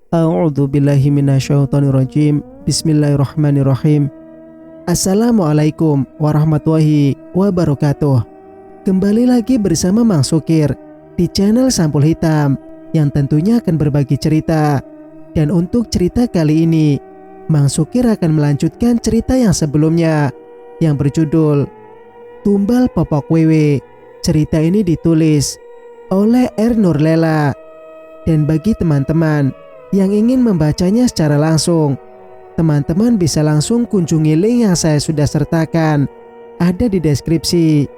A'udzu billahi minasyaitonir rajim. Bismillahirrahmanirrahim. Assalamualaikum warahmatullahi wabarakatuh. Kembali lagi bersama Mang Sukir di channel Sampul Hitam yang tentunya akan berbagi cerita. Dan untuk cerita kali ini, Mang Sukir akan melanjutkan cerita yang sebelumnya yang berjudul Tumbal Popok Wewe. Cerita ini ditulis oleh R. Nurlela. Dan bagi teman-teman yang ingin membacanya secara langsung, teman-teman bisa langsung kunjungi link yang saya sudah sertakan, ada di deskripsi.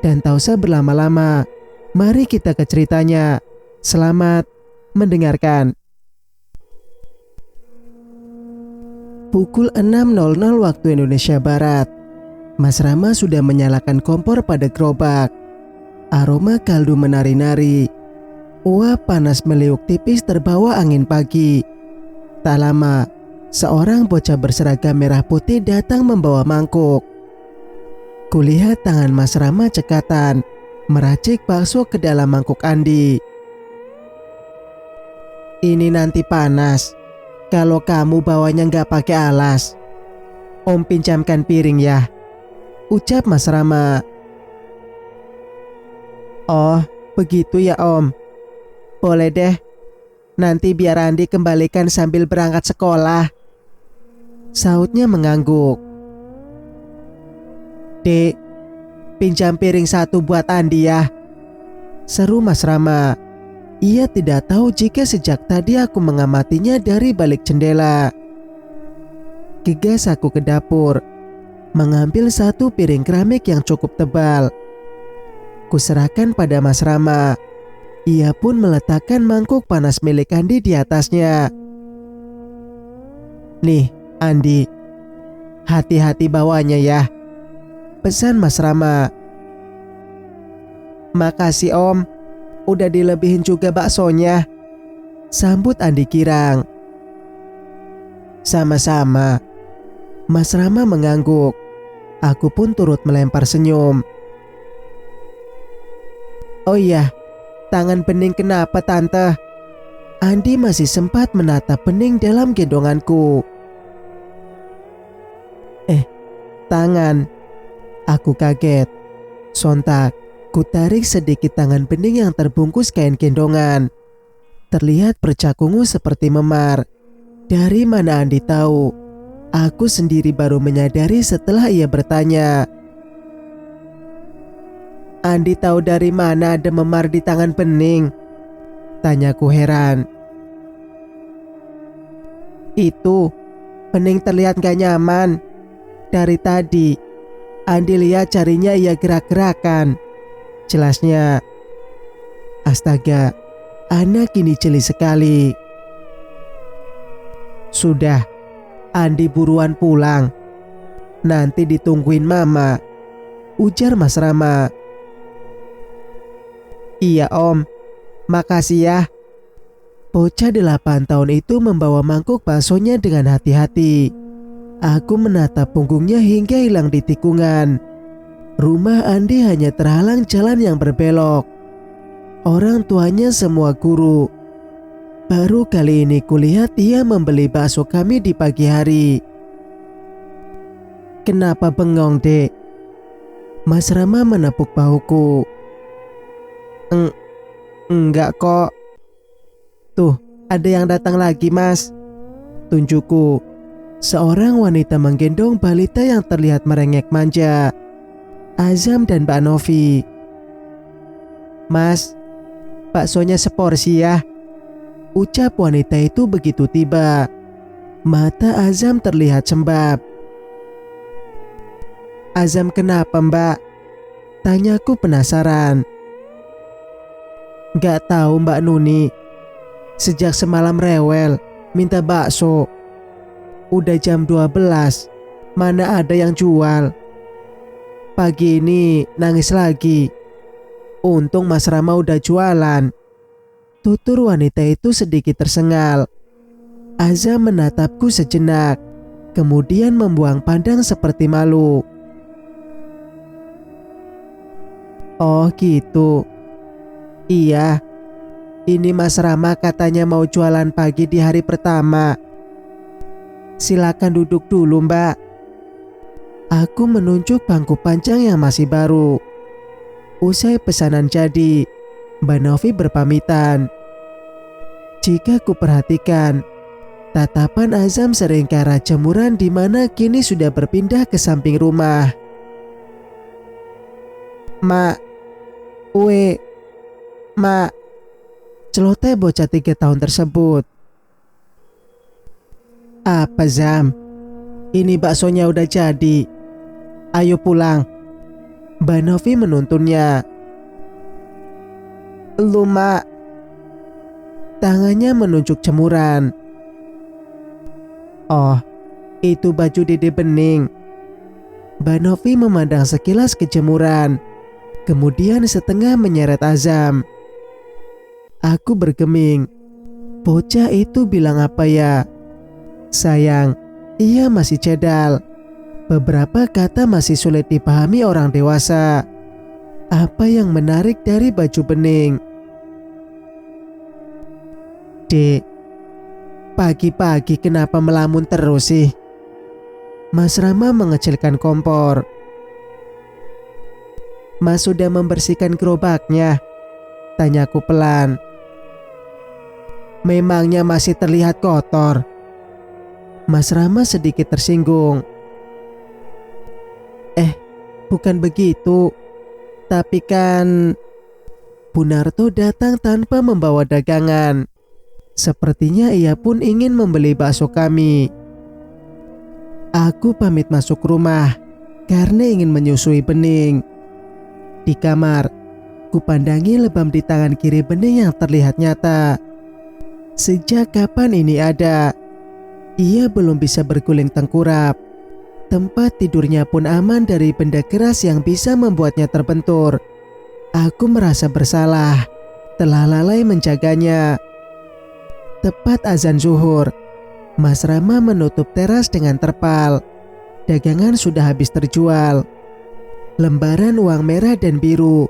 Dan tak usah berlama-lama, mari kita ke ceritanya. Selamat mendengarkan. Pukul 6.00 waktu Indonesia Barat. Mas Rama sudah menyalakan kompor pada gerobak. Aroma kaldu menari-nari. Uap panas meliuk tipis terbawa angin pagi. Tak lama, seorang bocah berseragam merah putih datang membawa mangkuk. Kulihat tangan Mas Rama cekatan, meracik bakso ke dalam mangkuk Andi. Ini nanti panas. Kalau kamu bawanya nggak pakai alas. Om pinjamkan piring ya, ucap Mas Rama. Oh, begitu ya Om. Boleh deh, nanti biar Andi kembalikan sambil berangkat sekolah, sautnya mengangguk. Dek, pinjam piring satu buat Andi ya, seru Mas Rama. Ia tidak tahu jika sejak tadi aku mengamatinya dari balik jendela. Gegas aku ke dapur, mengambil satu piring keramik yang cukup tebal. Kuserahkan pada Mas Rama. Ia pun meletakkan mangkuk panas milik Andi di atasnya. Nih, Andi, hati-hati bawanya ya, pesan Mas Rama. Makasih Om, udah dilebihin juga baksonya, sambut Andi girang. Sama-sama, Mas Rama mengangguk. Aku pun turut melempar senyum. Oh iya, tangan bening kenapa tante? Andi masih sempat menatap bening dalam gendonganku. Tangan. Aku kaget. Sontak, ku tarik sedikit tangan bening yang terbungkus kain gendongan. Terlihat bercak ungu seperti memar. Dari mana Andi tahu? Aku sendiri baru menyadari setelah ia bertanya. Andi tahu dari mana ada memar di tangan bening? Tanyaku heran. Itu, bening terlihat gak nyaman. Dari tadi, Andi lihat jarinya ia gerak-gerakan, jelasnya. Astaga, anak ini jeli sekali. Sudah, Andi buruan pulang. Nanti ditungguin Mama, ujar Mas Rama. Iya Om, makasih ya. Bocah 8 tahun itu membawa mangkuk baksonya dengan hati-hati. Aku menatap punggungnya hingga hilang di tikungan. Rumah Andi hanya terhalang jalan yang berbelok. Orang tuanya semua guru. Baru kali ini kulihat ia membeli bakso kami di pagi hari. Kenapa bengong, Dek? Mas Rama menepuk bahuku. Enggak kok. Tuh, ada yang datang lagi Mas, tunjukku. Seorang wanita menggendong balita yang terlihat merengek manja. Azam dan Mbak Novi. Mas, baksonya seporsi ya, ucap wanita itu begitu tiba. Mata Azam terlihat sembab. Azam kenapa Mbak? Tanyaku penasaran. Gak tahu Mbak Nuni. Sejak semalam rewel, minta bakso. Udah jam 12, mana ada yang jual. Pagi ini nangis lagi. Untung Mas Rama udah jualan. Tutur wanita itu sedikit tersengal. Azam menatapku sejenak, kemudian membuang pandang seperti malu. Oh gitu. Iya, Ini Mas Rama katanya mau jualan pagi di hari pertama. Silakan duduk dulu, Mbak. Aku menunjuk bangku panjang yang masih baru. Usai pesanan jadi, Mbak Novi berpamitan. Jika ku perhatikan, tatapan Azam sering ke arah jemuran di mana kini sudah berpindah ke samping rumah. Mak, Mak, celoteh bocah 3 tahun tersebut. Apa Zam? Ini baksonya udah jadi. Ayo pulang. Mbak Novi menuntunnya. Lu Mak. Tangannya menunjuk jemuran. Oh, itu baju Dede Bening. Mbak Novi memandang sekilas ke jemuran, kemudian setengah menyeret Azam. Aku bergeming. Bocah itu bilang apa ya? Sayang, ia masih cedal. Beberapa kata masih sulit dipahami orang dewasa. Apa yang menarik dari baju Bening? Dek, pagi-pagi kenapa melamun terus sih? Mas Rama mengecilkan kompor. Mas sudah membersihkan gerobaknya? Tanyaku pelan. Memangnya masih terlihat kotor? Mas Rama sedikit tersinggung. Bukan begitu. Tapi kan Bu Narto datang tanpa membawa dagangan. Sepertinya ia pun ingin membeli bakso kami. Aku pamit masuk rumah karena ingin menyusui Bening. Di kamar, ku pandangi lebam di tangan kiri Bening yang terlihat nyata. Sejak kapan ini ada? Ia belum bisa berguling tengkurap. Tempat tidurnya pun aman dari benda keras yang bisa membuatnya terbentur. Aku merasa bersalah, telah lalai menjaganya. Tepat azan zuhur, Mas Rama menutup teras dengan terpal. Dagangan sudah habis terjual. Lembaran uang merah dan biru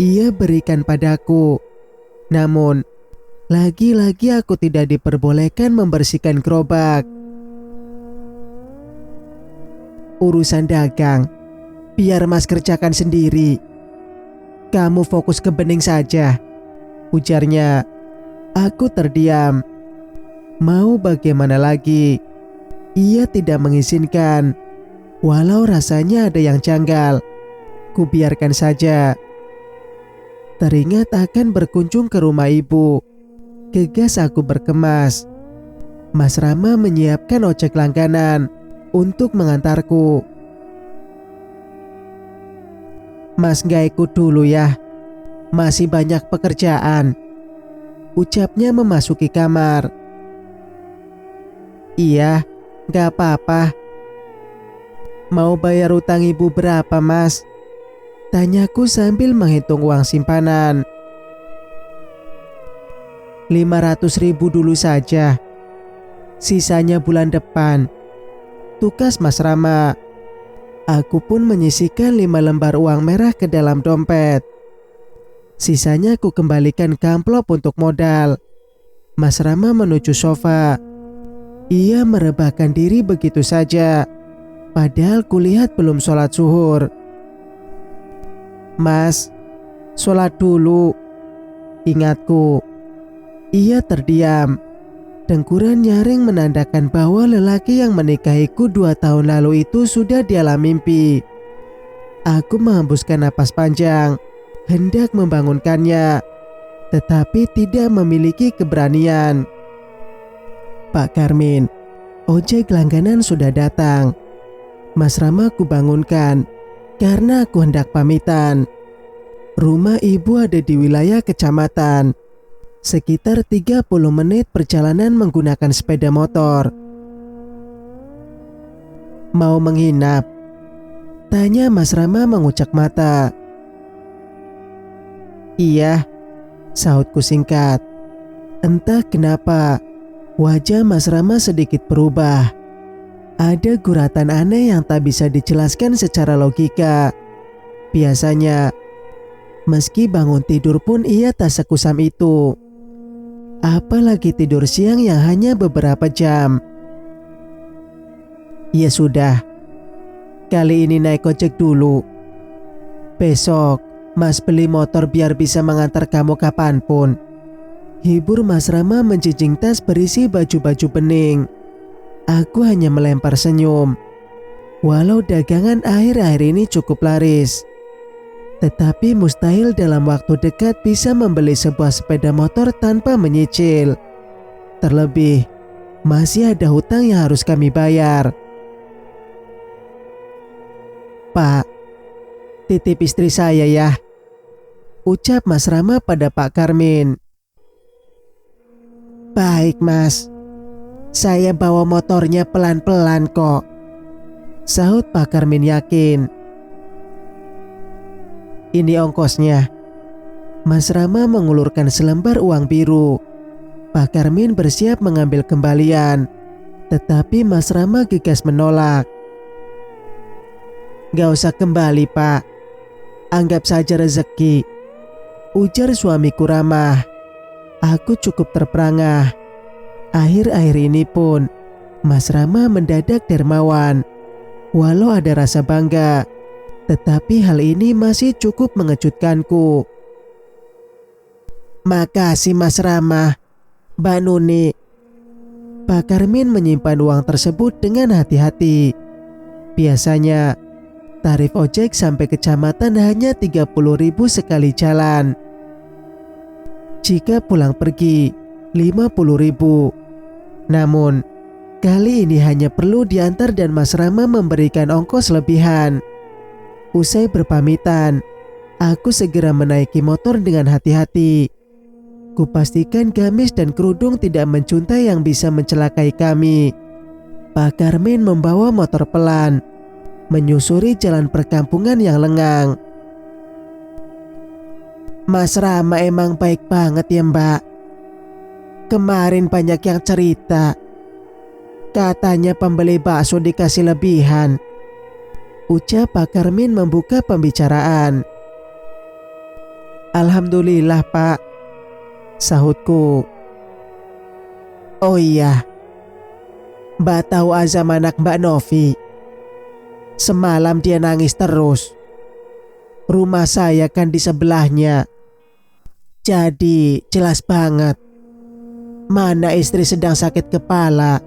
ia berikan padaku. Namun, lagi-lagi aku tidak diperbolehkan membersihkan gerobak. Urusan dagang, biar Mas kerjakan sendiri. Kamu fokus ke Bening saja, ujarnya. Aku terdiam. Mau bagaimana lagi? Ia tidak mengizinkan. Walau rasanya ada yang janggal, ku biarkan saja. Teringat akan berkunjung ke rumah ibu. Gegas aku berkemas. Mas Rama menyiapkan ojek langganan untuk mengantarku. Mas gak ikut dulu ya, masih banyak pekerjaan, ucapnya memasuki kamar. Iya, gak apa-apa. Mau bayar utang ibu berapa Mas? Tanyaku sambil menghitung uang simpanan. 500.000 dulu saja, sisanya bulan depan, tukas Mas Rama. Aku pun menyisihkan 5 lembar uang merah ke dalam dompet. Sisanya ku kembalikan ke amplop untuk modal. Mas Rama menuju sofa. Ia merebahkan diri begitu saja, padahal kulihat belum sholat zuhur. Mas, sholat dulu, ingatku. Ia terdiam. Dengkuran nyaring menandakan bahwa lelaki yang menikahiku 2 tahun lalu itu sudah dalam mimpi. Aku menghembuskan napas panjang, hendak membangunkannya, tetapi tidak memiliki keberanian. Pak Karmin, ojek langganan sudah datang. Mas Rama ku bangunkan karena aku hendak pamitan. Rumah ibu ada di wilayah kecamatan. Sekitar 30 menit perjalanan menggunakan sepeda motor. Mau menginap? Tanya Mas Rama mengucak mata. Iya, sahutku singkat. Entah kenapa, wajah Mas Rama sedikit berubah. Ada guratan aneh yang tak bisa dijelaskan secara logika. Biasanya, meski bangun tidur pun ia tak sekusam itu. Apalagi tidur siang yang hanya beberapa jam. Ya sudah, kali ini naik ojek dulu. Besok Mas beli motor biar bisa mengantar kamu kapanpun. Hibur Mas Rama menjinjing tas berisi baju-baju bening. Aku hanya melempar senyum. Walau dagangan akhir-akhir ini cukup laris, tetapi mustahil dalam waktu dekat bisa membeli sebuah sepeda motor tanpa menyicil. Terlebih, masih ada hutang yang harus kami bayar. Pak, titip istri saya ya, ucap Mas Rama pada Pak Karmin. Baik Mas, saya bawa motornya pelan-pelan kok, sahut Pak Karmin yakin. Ini ongkosnya. Mas Rama mengulurkan selembar uang biru. Pak Karmin bersiap mengambil kembalian, tetapi Mas Rama gegas menolak. Gak usah kembali Pak, anggap saja rezeki, ujar suamiku ramah. Aku cukup terperangah. Akhir-akhir ini pun Mas Rama mendadak dermawan. Walau ada rasa bangga, tetapi hal ini masih cukup mengejutkanku. Makasih Mas Rama, Mbak Nuni. Pak Karmin menyimpan uang tersebut dengan hati-hati. Biasanya tarif ojek sampai kecamatan hanya 30.000 sekali jalan. Jika pulang pergi 50.000. Namun kali ini hanya perlu diantar dan Mas Rama memberikan ongkos lebihan. Usai berpamitan, aku segera menaiki motor dengan hati-hati. Kupastikan gamis dan kerudung tidak mencuntai yang bisa mencelakai kami. Pak Karmin membawa motor pelan, menyusuri jalan perkampungan yang lengang. Mas Rama emang baik banget ya Mbak. Kemarin banyak yang cerita, katanya pembeli bakso dikasih lebihan, ucap Pak Karmin membuka pembicaraan. Alhamdulillah Pak, sahutku. Oh iya, Mbak tahu azam anak Mbak Novi? Semalam dia nangis terus. Rumah saya kan di sebelahnya, jadi jelas banget. Mana istri sedang sakit kepala,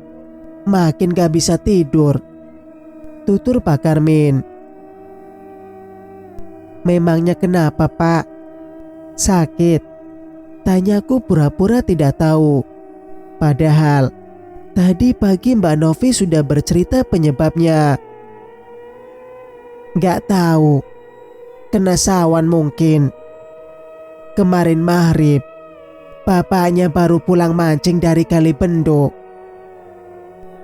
makin gak bisa tidur, tutur Pak Karmin. Memangnya kenapa Pak? Sakit? Tanyaku pura-pura tidak tahu. Padahal tadi pagi Mbak Novi sudah bercerita penyebabnya. Gak tahu, kena sawan mungkin. Kemarin maghrib, bapaknya baru pulang mancing dari Kali Benduk.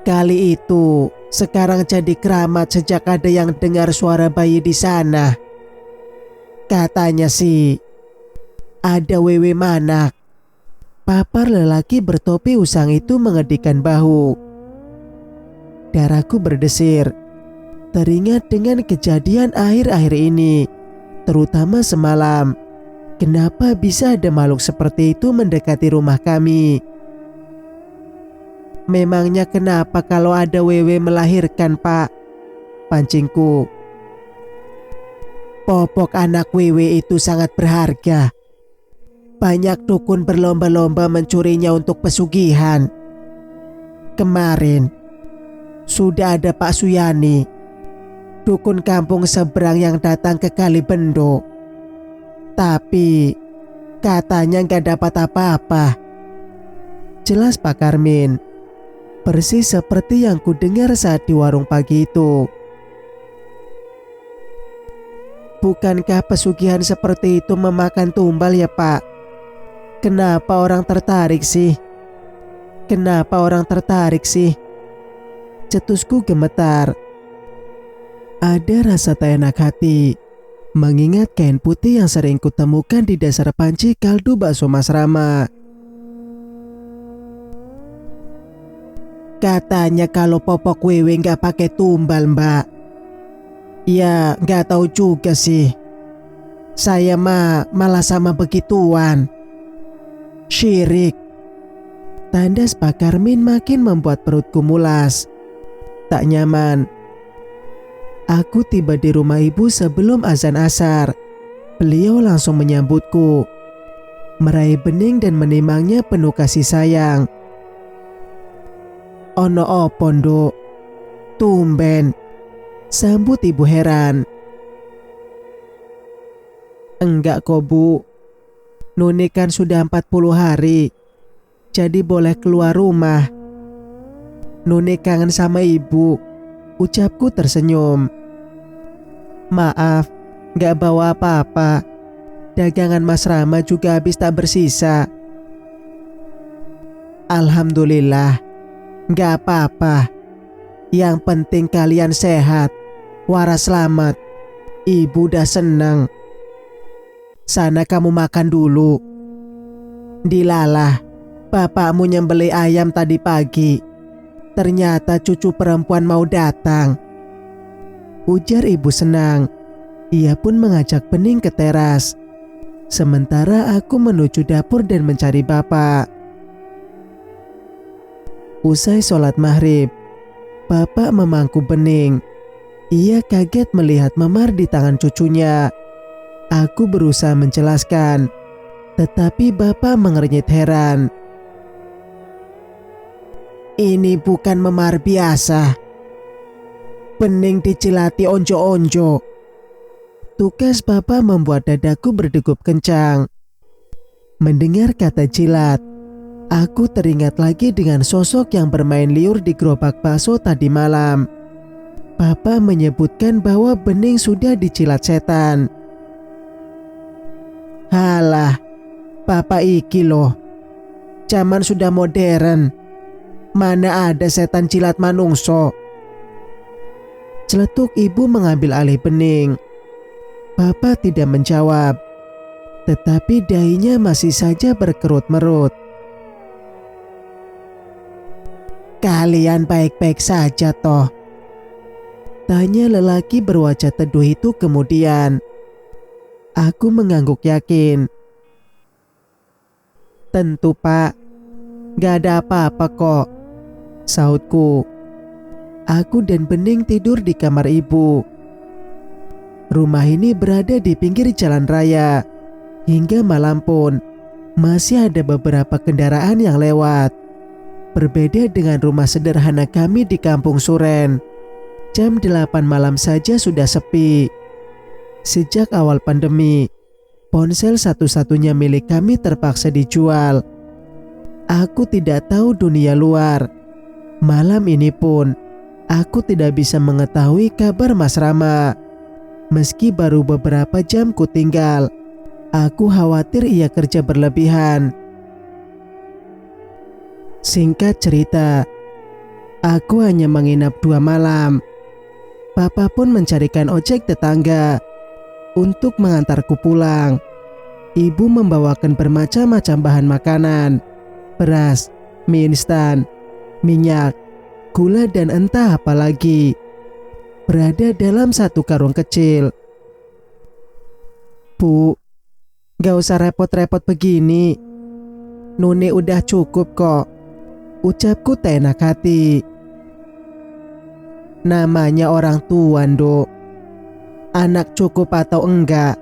Kali itu sekarang jadi keramat sejak ada yang dengar suara bayi di sana. Katanya sih ada wewe manak. Papar lelaki bertopi usang itu mengedikan bahu. Darahku berdesir, teringat dengan kejadian akhir-akhir ini, terutama semalam. Kenapa bisa ada makhluk seperti itu mendekati rumah kami? Memangnya kenapa kalau ada wewe melahirkan Pak? Pancingku. Popok anak wewe itu sangat berharga. Banyak dukun berlomba-lomba mencurinya untuk pesugihan. Kemarin sudah ada Pak Suyani, dukun kampung seberang yang datang ke Kali Benduk. Tapi katanya gak dapat apa-apa. Jelas Pak Karmin, persis seperti yang kudengar saat di warung pagi itu. Bukankah pesugihan seperti itu memakan tumbal ya Pak? Kenapa orang tertarik sih? Kenapa orang tertarik sih? Cetusku gemetar. Ada rasa tak enak hati mengingat kain putih yang sering kutemukan di dasar panci kaldu bakso Mas Rama. Katanya kalau popok wewe gak pakai tumbal Mbak. Ya gak tahu juga sih. Saya mah malah sama begituan. Syirik. Tandas Pak Karmin makin membuat perutku mulas. Tak nyaman. Aku tiba di rumah ibu sebelum azan asar. Beliau langsung menyambutku, meraih bening dan menimangnya penuh kasih sayang. "Ono opo, Nduk? Tumben," sambut ibu heran. "Enggak kok, Bu. Nuni kan sudah 40 hari, jadi boleh keluar rumah. Nuni kangen sama ibu," ucapku tersenyum. "Maaf, gak bawa apa-apa. Dagangan Mas Rama juga habis tak bersisa." "Alhamdulillah, gak apa-apa. Yang penting kalian sehat, waras selamat. Ibu udah senang. Sana kamu makan dulu." "Dilalah, bapakmu nyembeli ayam tadi pagi. Ternyata cucu perempuan mau datang," ujar ibu senang. Ia pun mengajak Bening ke teras. Sementara aku menuju dapur dan mencari bapak. Usai sholat maghrib, bapak memangku Bening. Ia kaget melihat memar di tangan cucunya. Aku berusaha menjelaskan, tetapi bapak mengernyit heran. "Ini bukan memar biasa. Bening dicilati onjo-onjo." Tukas bapak membuat dadaku berdegup kencang. Mendengar kata jilat, aku teringat lagi dengan sosok yang bermain liur di gerobak bakso tadi malam. Bapak menyebutkan bahwa Bening sudah dicilat setan. "Halah, bapak iki loh. Zaman sudah modern. Mana ada setan jilat manungso?" Celetuk ibu mengambil alih Bening. Bapak tidak menjawab, tetapi dahinya masih saja berkerut-merut. "Kalian baik-baik saja toh?" tanya lelaki berwajah teduh itu kemudian. Aku mengangguk yakin. "Tentu Pak, gak ada apa-apa kok," sahutku. Aku dan Bening tidur di kamar ibu. Rumah ini berada di pinggir jalan raya. Hingga malam pun masih ada beberapa kendaraan yang lewat. Berbeda dengan rumah sederhana kami di Kampung Suren. Jam 8 malam saja sudah sepi. Sejak awal pandemi, ponsel satu-satunya milik kami terpaksa dijual. Aku tidak tahu dunia luar. Malam ini pun aku tidak bisa mengetahui kabar Mas Rama. Meski baru beberapa jam ku tinggal, aku khawatir ia kerja berlebihan. Singkat cerita, aku hanya menginap 2 malam. Papa pun mencarikan ojek tetangga untuk mengantarku pulang. Ibu membawakan bermacam-macam bahan makanan, beras, mie instan, minyak, gula dan entah apa lagi. Berada dalam satu karung kecil. "Bu, gak usah repot-repot begini. Nuni udah cukup kok," ucapku tak enak hati. Namanya orang tua, Nduk. Anak cukup atau enggak,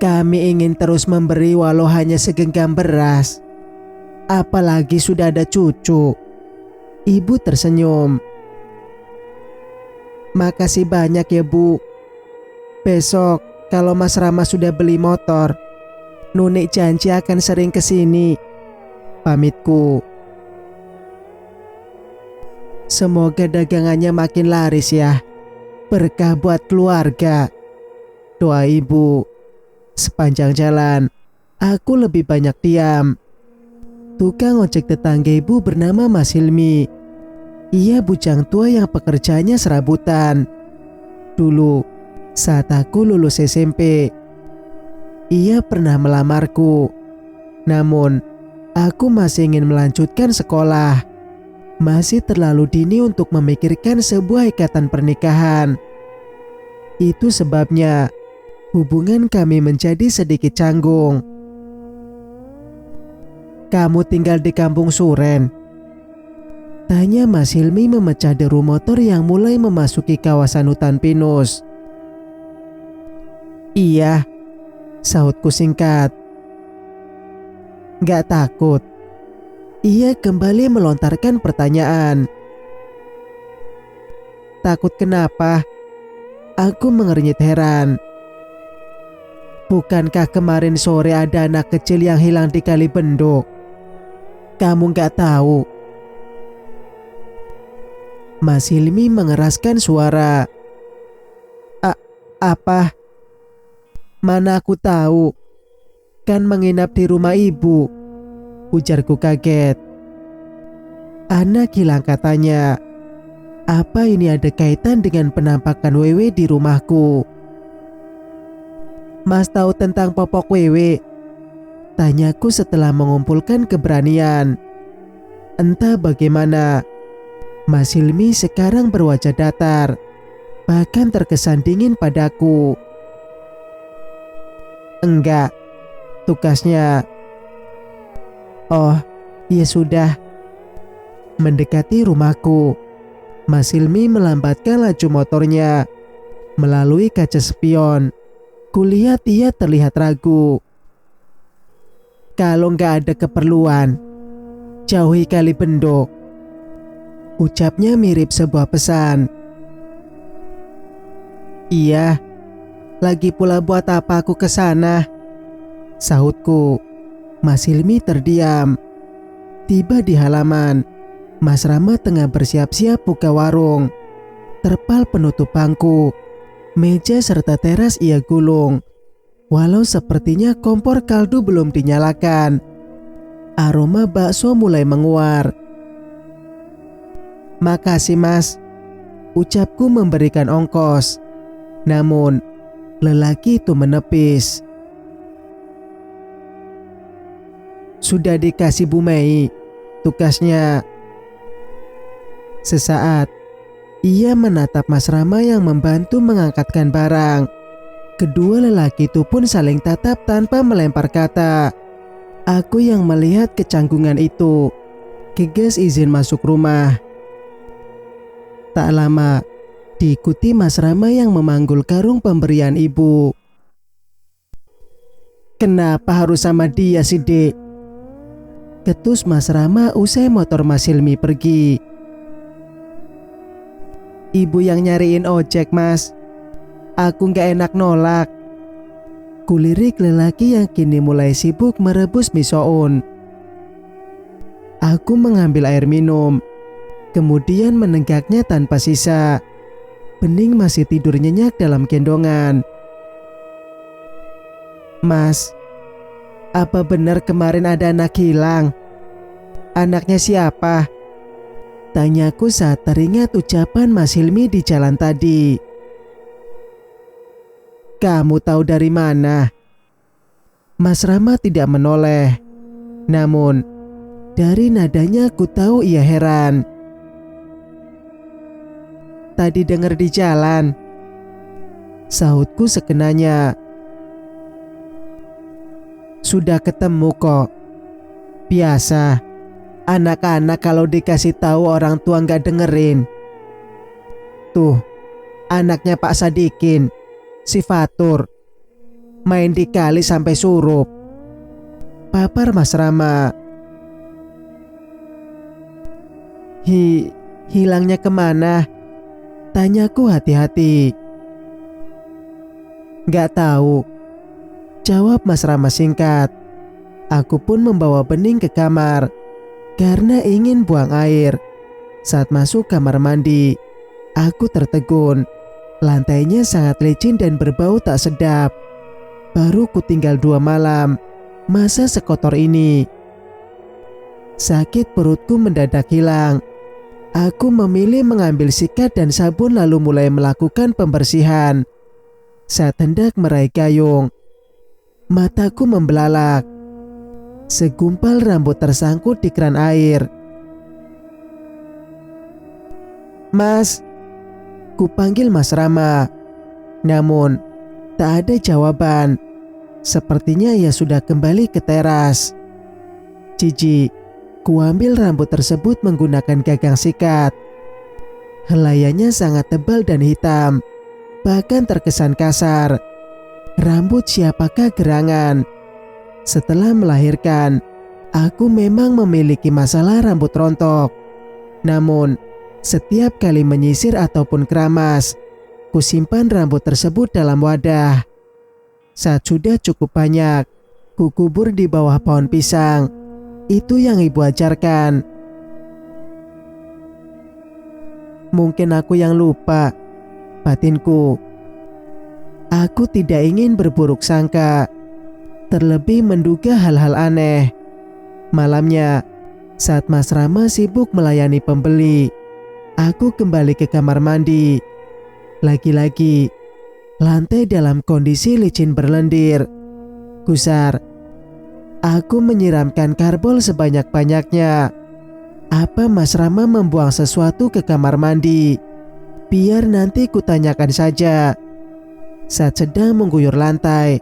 kami ingin terus memberi walau hanya segenggam beras. Apalagi sudah ada cucu. Ibu tersenyum. "Makasih banyak ya Bu. Besok kalau Mas Rama sudah beli motor, Nuni janji akan sering kesini," pamitku. "Semoga dagangannya makin laris ya. Berkah buat keluarga," doa ibu. Sepanjang jalan, aku lebih banyak diam. Tukang ojek tetangga ibu bernama Mas Hilmi. Ia bujang tua yang pekerjaannya serabutan. Dulu, saat aku lulus SMP, ia pernah melamarku. Namun, aku masih ingin melanjutkan sekolah. Masih terlalu dini untuk memikirkan sebuah ikatan pernikahan. Itu sebabnya hubungan kami menjadi sedikit canggung. Kamu tinggal di kampung Suren? Tanya Mas Hilmi memecah deru motor yang mulai memasuki kawasan hutan pinus. Iya, sahutku singkat. Gak takut? Ia kembali melontarkan pertanyaan. Takut kenapa? Aku mengernyit heran. Bukankah kemarin sore ada anak kecil yang hilang di Kali Benduk? Kamu gak tahu? Mas Hilmi mengeraskan suara. Apa? Mana aku tahu? Kan menginap di rumah ibu, ujarku kaget. Anak hilang katanya. Apa ini ada kaitan dengan penampakan Wewe di rumahku? Mas tahu tentang popok Wewe? Tanyaku setelah mengumpulkan keberanian. Entah bagaimana, Mas Hilmi sekarang berwajah datar, bahkan terkesan dingin padaku. Enggak, tugasnya. Oh, ya sudah. Mendekati rumahku, Mas Hilmi melambatkan laju motornya. Melalui kaca spion, kulihat ia terlihat ragu. Kalau nggak ada keperluan, jauhi Kali Benduk. Ucapnya mirip sebuah pesan. Iya, lagi pula buat apa aku ke sana? Sahutku. Mas Hilmi terdiam. Tiba di halaman, Mas Rama tengah bersiap-siap buka warung. Terpal penutup bangku, meja serta teras ia gulung. Walau sepertinya kompor kaldu belum dinyalakan, aroma bakso mulai menguar. Makasih Mas, ucapku memberikan ongkos. Namun lelaki itu menepis. Sudah dikasih Bu Mei, tugasnya. Sesaat ia menatap Mas Rama yang membantu mengangkatkan barang. Kedua lelaki itu pun saling tatap tanpa melempar kata. Aku yang melihat kecanggungan itu, gegas izin masuk rumah. Tak lama, diikuti Mas Rama yang memanggul karung pemberian ibu. Kenapa harus sama dia sih, Dek? Ketus Mas Rama usai motor Mas Hilmi pergi. Ibu yang nyariin ojek, Mas. Aku gak enak nolak. Kulirik lelaki yang kini mulai sibuk merebus mie soun. Aku mengambil air minum, kemudian menenggaknya tanpa sisa. Bening masih tidur nyenyak dalam gendongan. Mas, apa benar kemarin ada anak hilang? Anaknya siapa? Tanyaku saat teringat ucapan Mas Hilmi di jalan tadi. Kamu tahu dari mana? Mas Rama tidak menoleh. Namun, dari nadanya aku tahu ia heran. Tadi dengar di jalan, sahutku sekenanya. Sudah ketemu kok. Biasa, anak-anak kalau dikasih tahu orang tua nggak dengerin. Tuh, anaknya Pak Sadikin, si Fatur, main di kali sampai surup. Papar Mas Rama. Hilangnya kemana? Tanyaku hati-hati. Gak tahu, jawab Mas Rama singkat. Aku pun membawa Bening ke kamar karena ingin buang air. Saat masuk kamar mandi, aku tertegun. Lantainya sangat licin dan berbau tak sedap. Baru ku tinggal 2 malam, masa sekotor ini? Sakit perutku mendadak hilang. Aku memilih mengambil sikat dan sabun lalu mulai melakukan pembersihan. Saat hendak meraih gayung, mataku membelalak. Segumpal rambut tersangkut di keran air. Mas, ku panggil Mas Rama. Namun, tak ada jawaban. Sepertinya ia sudah kembali ke teras. jijik, kuambil rambut tersebut menggunakan gagang sikat. Helaiannya sangat tebal dan hitam, bahkan terkesan kasar. Rambut siapakah gerangan? Setelah melahirkan, aku memang memiliki masalah rambut rontok. Namun, setiap kali menyisir ataupun keramas, kusimpan rambut tersebut dalam wadah. Saat sudah cukup banyak, kukubur di bawah pohon pisang. Itu yang ibu ajarkan. Mungkin aku yang lupa, batinku. Aku tidak ingin berburuk sangka, terlebih menduga hal-hal aneh. Malamnya, saat Mas Rama sibuk melayani pembeli, aku kembali ke kamar mandi. Lagi-lagi, lantai dalam kondisi licin berlendir. Gusar, aku menyiramkan karbol sebanyak-banyaknya. Apa Mas Rama membuang sesuatu ke kamar mandi? Biar nanti kutanyakan saja. Saat sedang mengguyur lantai,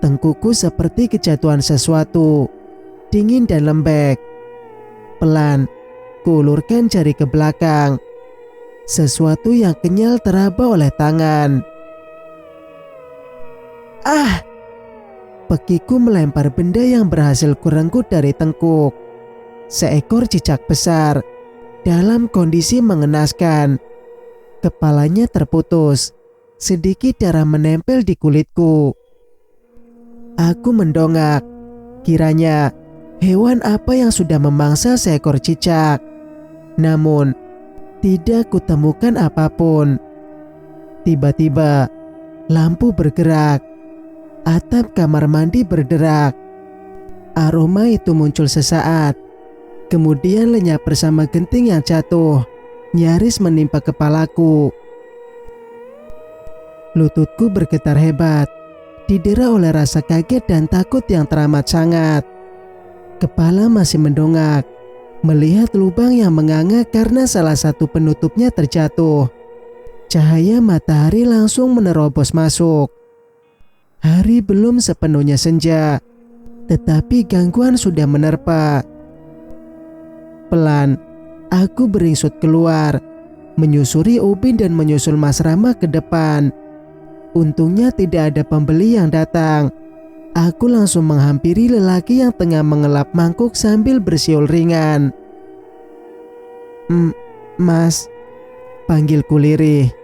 tengkuku seperti kejatuhan sesuatu, dingin dan lembek. Pelan, kuulurkan jari ke belakang. Sesuatu yang kenyal teraba oleh tangan. Ah! Pekiku melempar benda yang berhasil kurenggut dari tengkuk. Seekor cicak besar, dalam kondisi mengenaskan. Kepalanya terputus, sedikit darah menempel di kulitku. Aku mendongak, kiranya hewan apa yang sudah memangsa seekor cicak. Namun, tidak kutemukan apapun. Tiba-tiba, lampu bergerak. Atap kamar mandi berderak. Aroma itu muncul sesaat, kemudian lenyap bersama genting yang jatuh, nyaris menimpa kepalaku. Lututku bergetar hebat, didera oleh rasa kaget dan takut yang teramat sangat. Kepala masih mendongak, melihat lubang yang menganga karena salah satu penutupnya terjatuh. Cahaya matahari langsung menerobos masuk. Hari belum sepenuhnya senja, tetapi gangguan sudah menerpa. Pelan, aku beringsut keluar, menyusuri ubin dan menyusul Mas Rama ke depan. Untungnya tidak ada pembeli yang datang. Aku langsung menghampiri lelaki yang tengah mengelap mangkuk sambil bersiul ringan. Mas, panggilku lirih.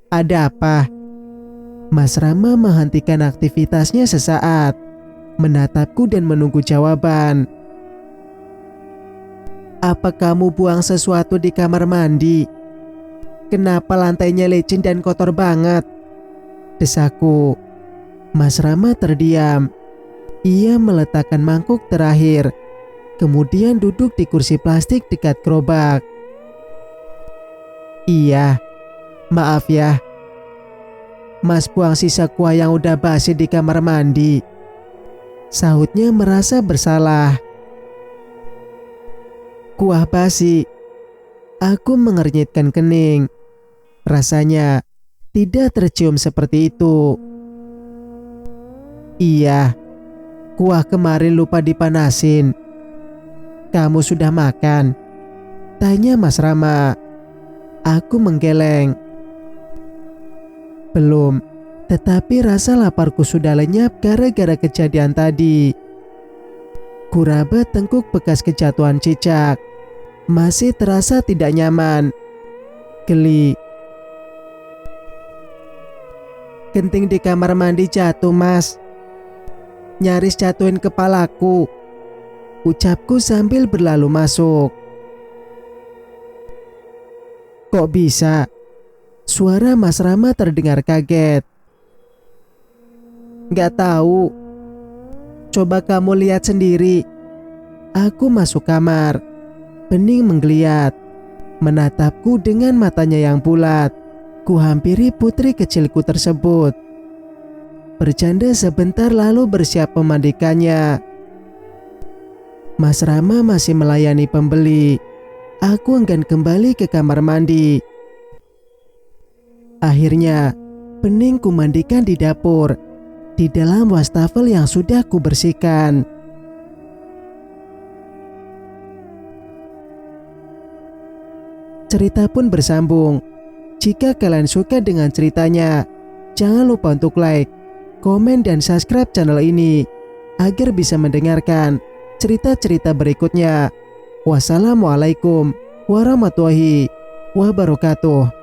Ada apa? Mas Rama menghentikan aktivitasnya sesaat, menatapku dan menunggu jawaban. Apa kamu buang sesuatu di kamar mandi? Kenapa lantainya licin dan kotor banget? Desaku. Mas Rama terdiam. Ia meletakkan mangkuk terakhir, kemudian duduk di kursi plastik dekat gerobak. Iya, maaf ya. Mas buang sisa kuah yang udah basi di kamar mandi. Sahutnya merasa bersalah. Kuah basi. Aku mengernyitkan kening. Rasanya tidak tercium seperti itu. Iya, kuah kemarin lupa dipanasin. Kamu sudah makan? Tanya Mas Rama. Aku menggeleng. Belum, tetapi rasa laparku sudah lenyap gara-gara kejadian tadi. Kuraba tengkuk bekas kejatuhan cicak. Masih terasa tidak nyaman. Geli. Genting di kamar mandi jatuh, Mas. Nyaris jatuhin kepalaku. Ucapku sambil berlalu masuk. Kok bisa? Suara Mas Rama terdengar kaget. Gak tahu. Coba kamu lihat sendiri. Aku masuk kamar. Bening menggeliat, menatapku dengan matanya yang bulat. Kuhampiri putri kecilku tersebut. Bercanda sebentar lalu bersiap memandikannya. Mas Rama masih melayani pembeli. Aku enggan kembali ke kamar mandi. Akhirnya, Bening kumandikan di dapur. di dalam wastafel yang sudah kubersihkan. Cerita pun bersambung. Jika kalian suka dengan ceritanya, jangan lupa untuk like, komen, dan subscribe channel ini agar bisa mendengarkan cerita-cerita berikutnya. Wassalamualaikum warahmatullahi wabarakatuh.